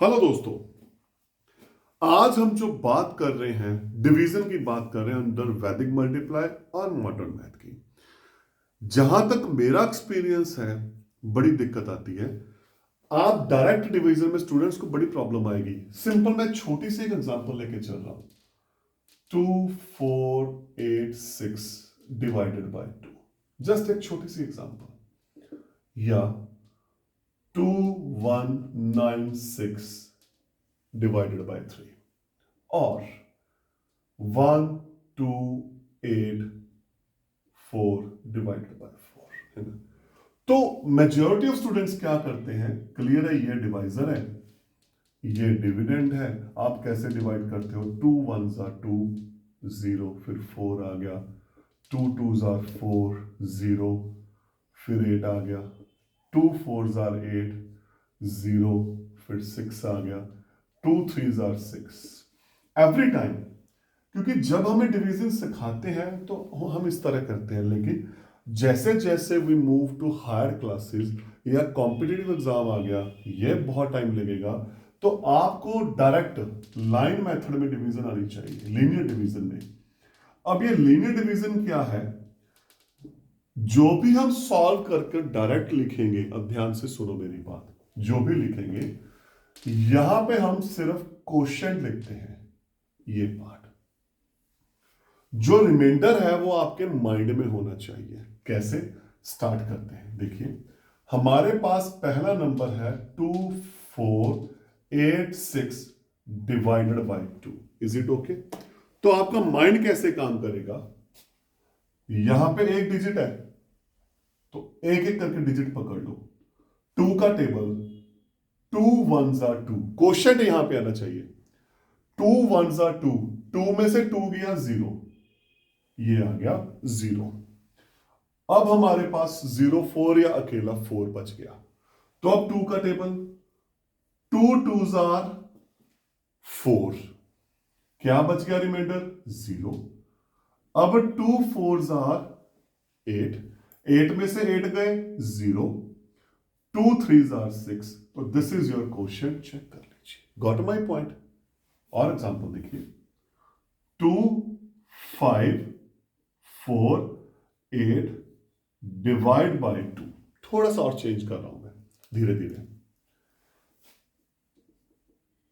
Hello दोस्तों। आज हम जो बात कर रहे हैं डिवीजन की बात कर रहे हैं अंडर वैदिक मल्टीप्लाई और मॉडर्न मैथ की। जहां तक मेरा एक्सपीरियंस है बड़ी दिक्कत आती है। आप डायरेक्ट डिवीजन में स्टूडेंट्स को बड़ी प्रॉब्लम आएगी। सिंपल मैं छोटी सी एक एग्जांपल लेके चल रहा हूं। 2486 डिवाइडेड बाय 2। जस्ट एक छोटी सी एग्जांपल। या 2196 डिवाइडेड बाय 3 और 1284 डिवाइडेड बाय 4 है ना। तो मेजॉरिटी ऑफ स्टूडेंट्स क्या करते हैं, क्लियर है ये डिवाइजर है, ये डिविडेंड है। आप कैसे डिवाइड करते हो, 2 1s are 2 0, फिर 4 आ गया, 2 2s are 4 0, फिर 8 आ गया, 2 4s are 8 0, फिर 6 आ गया, 2 3s are 6 एवरी टाइम। क्योंकि जब हमें डिवीजन सिखाते हैं तो हम इस तरह करते हैं, लेकिन जैसे जैसे we move to higher classes या कॉम्पिटिटिव एग्जाम आ गया, ये बहुत टाइम लगेगा। तो आपको डायरेक्ट लाइन मेथड में डिवीजन आनी चाहिए, लीनियर डिवीजन में। अब ये लीनियर डिवीजन क्या है, जो भी हम सॉल्व करके डायरेक्ट लिखेंगे, अब ध्यान से सुनो मेरी बात, जो भी लिखेंगे यहां पे हम सिर्फ क्वोशिएंट लिखते हैं। ये पार्ट जो रिमाइंडर है वो आपके माइंड में होना चाहिए। कैसे स्टार्ट करते हैं, देखिए हमारे पास पहला नंबर है 2486 divided by 2। Is it okay? तो आपका माइंड कैसे काम करेगा, यहां पे एक डिजिट है तो एक एक करके डिजिट पकड़ लो। 2 का टेबल, 2 1s are 2, क्वोशिएंट यहां पे आना चाहिए। 2 1s are 2, 2 में से 2 गया 0, ये आ गया 0। अब हमारे पास 0 4 या अकेला 4 बच गया। तो अब 2 का टेबल, 2 2s are 4, क्या बच गया रिमाइंडर 0। अब 2 4s are 8, 8 में से 8 गए 0, 2 3s are 6। तो this is your question, check कर लीजिए। Got my point? और एग्जांपल देखिए, 2 5 4 8 डिवाइड बाय 2। थोड़ा सा और चेंज कर रहा हूं मैं धीरे धीरे।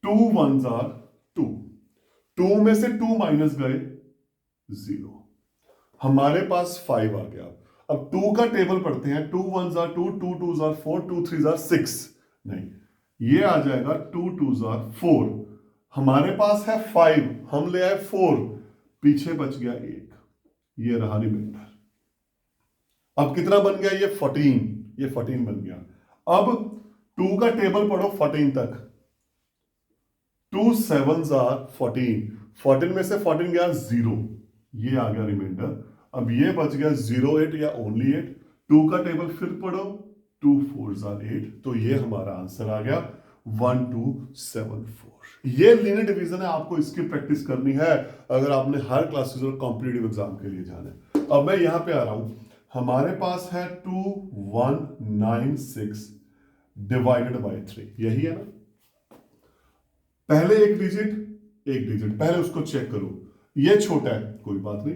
2 1s are 2, 2 में से 2 माइनस गए 0, हमारे पास 5 आ गया। अब 2 का टेबल पढ़ते हैं, 2 1s are 2, 2 2s are 4, 2 3s are 6। नहीं, ये आ जाएगा 2 2s are 4। हमारे पास है 5, हम ले आए 4, पीछे बच गया 1, ये रहा रिमाइंडर। अब कितना बन गया, ये 14, ये 14 बन गया। अब 2 का टेबल पढ़ो 14 तक, 2 7s are 14, 14 में से 14 गया 0, ये आ गया रिमाइंडर। अब ये बच गया 0 8 या ओनली 8। 2 का टेबल फिर पढ़ो, 2 4s are 8, तो ये हमारा आंसर आ गया 1274। ये लीनियर डिवीजन है, आपको इसकी प्रैक्टिस करनी है अगर आपने हर क्लासेस और कॉम्पिटिटिव एग्जाम के लिए जाना है। अब मैं यहां पे आ रहा हूं, हमारे पास है 2196 डिवाइडेड बाय 3, यही है ना। पहले एक डिजिट, एक डिजिट पहले उसको चेक करो, ये छोटा है कोई बात नहीं,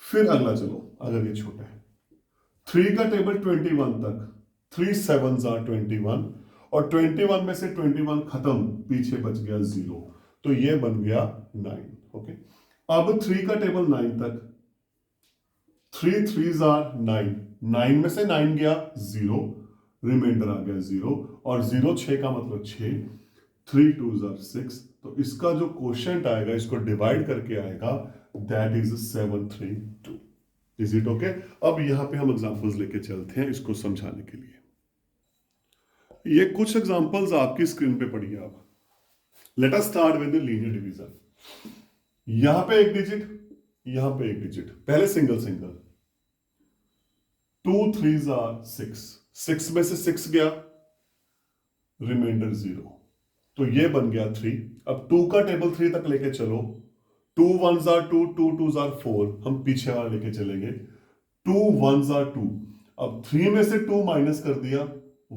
फिर अगला चलो। अगर ये छोटा है, 3 का टेबल 21 तक, 3 7s are 21, और 21 में से 21 खत्म, पीछे बच गया 0, तो ये बन गया 9। ओके, अब 3 का टेबल 9 तक, 3 3s are 9, 9 में से 9 गया 0, रिमाइंडर आ गया 0, और 0 6 का मतलब 6, 3 2s are 6। तो इसका जो क्वोशिएंट आएगा, इसको डिवाइड करके आएगा, that is 732। Is it okay? अब यहां पे हम एग्जांपल्स लेके चलते हैं इसको समझाने के लिए। ये कुछ एग्जांपल्स आपकी स्क्रीन पे पढ़िए आप। Let us start with the linear division. यहां पे एक डिजिट, यहां पे एक डिजिट, पहले सिंगल सिंगल। 2 3s are 6, 6 में से 6 गया, रिमाइंडर 0, तो ये बन गया 3। अब 2 का टेबल 3 तक लेके चलो, 2 1s are 2, 2 2s are 4, हम पीछे वाला लेके चलेंगे, 2 1s are 2। अब 3 में से 2 माइनस कर दिया,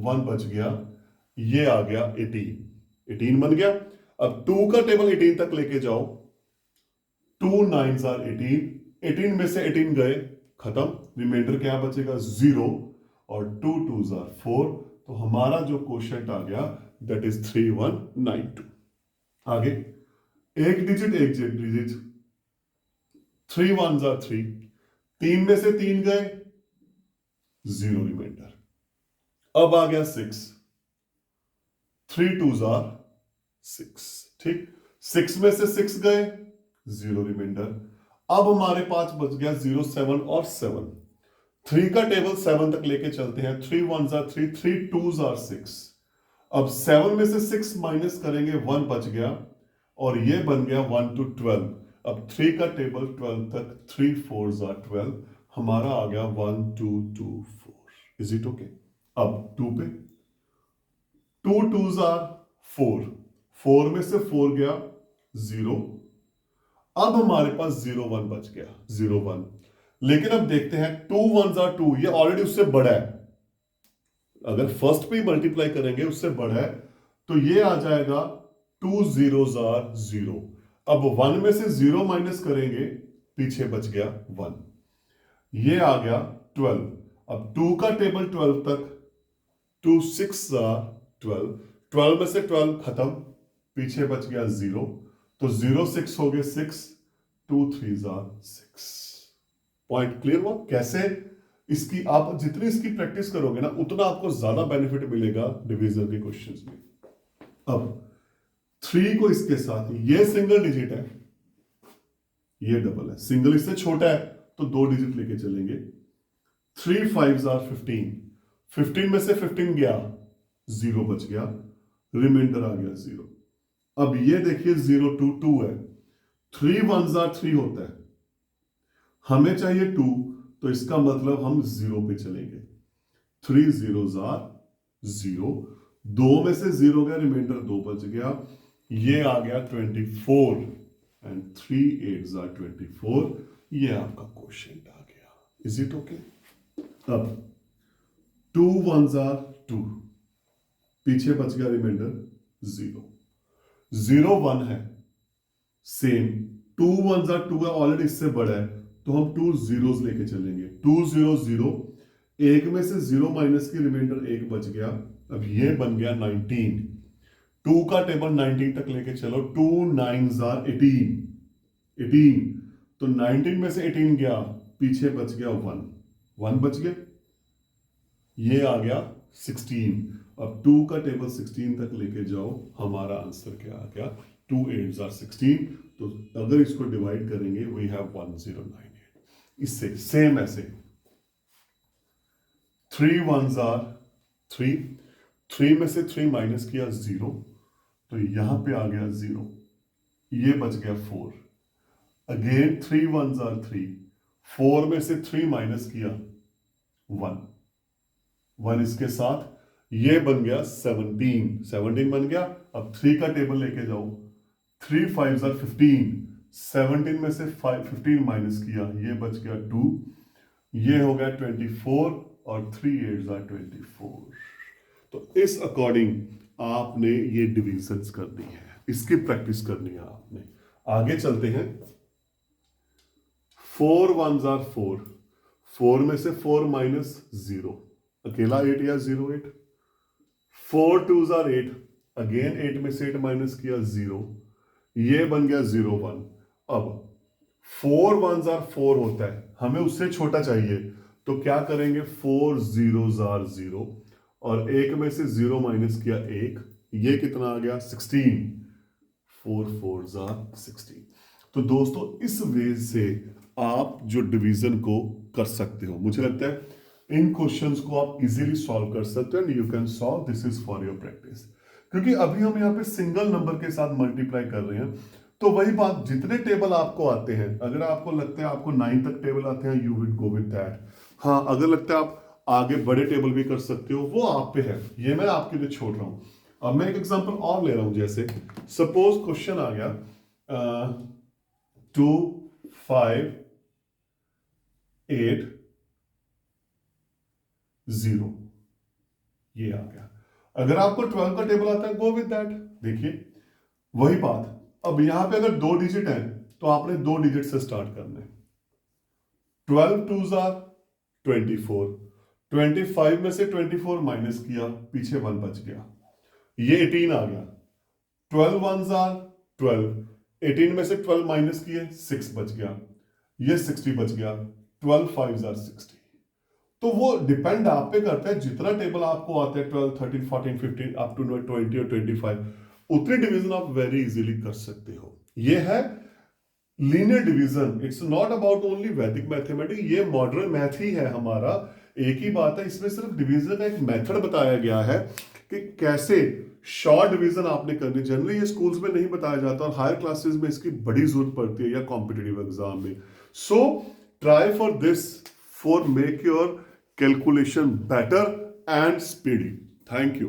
1 बच गया, ये आ गया 18। 18 बन गया। अब 2 का टेबल 18 तक लेके जाओ, 2 9s are 18, 18 में से 18 गए, खत्म, रिमाइंडर क्या बचेगा 0, और 2 2s are 4। तो हमारा जो क्वोशिएंट आ गया दैट इज 3192। आगे एक डिजिट 3 1s are 3, 3 में से 3 गए, 0 रिमाइंडर। अब आ गया 6, 3 2s are 6, ठीक, 6 में से 6 गए, 0 रिमाइंडर। अब हमारे पास बच गया 0 7 और 7। 3 का टेबल 7 तक लेके चलते हैं, 3 1s are 3, 3 2s are 6। अब 7 में से 6 माइनस करेंगे, 1 बच गया, और ये बन गया 1 to 12। अब 3 का टेबल 12 तक, 3 4s are 12, हमारा आ गया 1 2 2 4। Is it okay? अब 2 पे 2 2s are 4, 4 में से 4 गया 0। अब हमारे पास 0 1 बच गया, 0 1। लेकिन अब देखते हैं 2 1s are 2, ये ऑलरेडी उससे बड़ा है, अगर फर्स्ट पे ही मल्टीप्लाई करेंगे उससे बड़ा है, तो ये आ जाएगा 2 0s are 0। अब 1 में से 0 माइनस करेंगे, पीछे बच गया 1, ये आ गया 12। अब 2 का टेबल 12 तक, 2 6s are 12, 12 में से 12 खत्म, पीछे बच गया 0, तो 0 6 हो गए 6, 2 3s are 6। पॉइंट क्लियर हुआ? कैसे इसकी आप जितनी इसकी प्रैक्टिस करोगे ना, उतना आपको ज्यादा बेनिफिट मिलेगा डिवीजन के क्वेश्चंस में। अब 3 को इसके साथ, ये सिंगल डिजिट है, ये डबल है, सिंगल इससे छोटा है तो 2 डिजिट लेके चलेंगे। 3 5s are 15, 15 में से 15 गया, 0 बच गया, रिमाइंडर आ गया 0। अब ये देखिए 0 2 2 है, 3 1s are 3 होता है, हमें चाहिए 2, तो इसका मतलब हम 0 पे चलेंगे। 3 0s are 0, 2 में से 0 गया, रिमाइंडर 2 बच गया, ये आ गया 24, एंड 3 8s are 24। ये आपका क्वेश्चन आ गया। Is it okay? अब 2 1s are 2, पीछे बच गया रिमाइंडर 0, 0 1 है, सेम 2 1s are 2 है, ऑलरेडी इससे बड़ा है, तो हम 2 zeros लेके चलेंगे, 2 0 0, एक में से 0 माइनस की, रिमाइंडर 1 बच गया। अब ये बन गया 19, 2 का टेबल 19 तक लेके चलो, 2 9s are 18, 18, तो 19 में से 18 गया, पीछे बच गया 1, 1 बच गया, ये आ गया 16। अब 2 का टेबल 16 तक लेके जाओ, हमारा आंसर क्या आ गया 2 8s are 16। तो अगर इसको डिवाइड करेंगे वी हैव 1098। इससे सेम ऐसे 3 1s are 3, 3 में से 3 माइनस किया 0, तो यहां पे आ गया 0, ये बच गया 4। अगेन 3 1s are 3, 4 में से 3 माइनस किया 1, 1 इसके साथ, ये बन गया 17, 17 बन गया। अब 3 का टेबल लेके जाओ, 3 5s are 15, 17 में से 15 माइनस किया, ये बच गया 2, ये हो गया 24, और 3 8s are 24। तो इस अकॉर्डिंग आपने ये डिविजन्स करनी है, इसकी प्रैक्टिस करनी है आपने। आगे चलते हैं। 4 1s are 4, 4 में से 4 माइनस 0, अकेला 8 या 0 8। 4 2s are 8, अगेन 8 में से 8 माइनस किया 0, ये बन गया 0 1। अब 4 1s are 4 होता है, हमें उससे छोटा चाहिए, तो क्या करेंगे 4 0s are 0, और 1 में से 0 माइनस किया 1, ये कितना आ गया 16, 4 4s are 16। तो दोस्तों इस वे से आप जो डिवीजन को कर सकते हो, मुझे लगता है इन क्वेश्चंस को आप इजीली सॉल्व कर सकते हो, and you can solve, this is for your practice. क्योंकि अभी हम यहाँ पे सिंगल नंबर के साथ मल्टीप्लाई कर रहे हैं, तो वही बात, जितने टेबल आपको आते हैं, अगर आपको लगता है आपको 9 तक टेबल आते हैं, you will go with that. हाँ, अगर लगता है आप आगे बड़े टेबल भी कर सकते हो, वो आप पे है, ये मैं आपके लिए छोड़ रहा हूं। अब मैं एक एग्जांपल और ले रहा हूं, जैसे सपोज क्वेश्चन आ गया 2 5 8 0, ये आ गया। अगर आपको 12 का टेबल आता है, गो विद दैट, देखिए वही बात, अब यहां पे अगर 2 डिजिट है तो आपने 2 डिजिट से स्टार्ट करना है। 12 2s आर 24, 25 में से 24 माइनस किया, पीछे 1 बच गया, ये 18 आ गया। 12 1s आर 12, 18 में से 12 माइनस किए 6 बच गया, ये 60 बच गया। 12 5s आर 60। तो वो डिपेंड आप पे करता है, जितना टेबल आपको आता है 12 13 14 15 अप टू 20 और 25, उतने डिवीजन आप वेरी इजीली कर सकते हो। ये है linear division. It's not about only वैदिक मैथमेटिक्स, ये मॉडर्न मैथ ही है हमारा। एक ही बात है, इसमें सिर्फ डिवीजन का एक मेथड बताया गया है कि कैसे शॉर्ट डिवीजन आपने करनी। जनरली ये स्कूल्स में नहीं बताया जाता और हायर क्लासेस में इसकी बड़ी जरूरत पड़ती है या कॉम्पिटिटिव एग्जाम में। So try for this for make your calculation better and speedy. Thank you.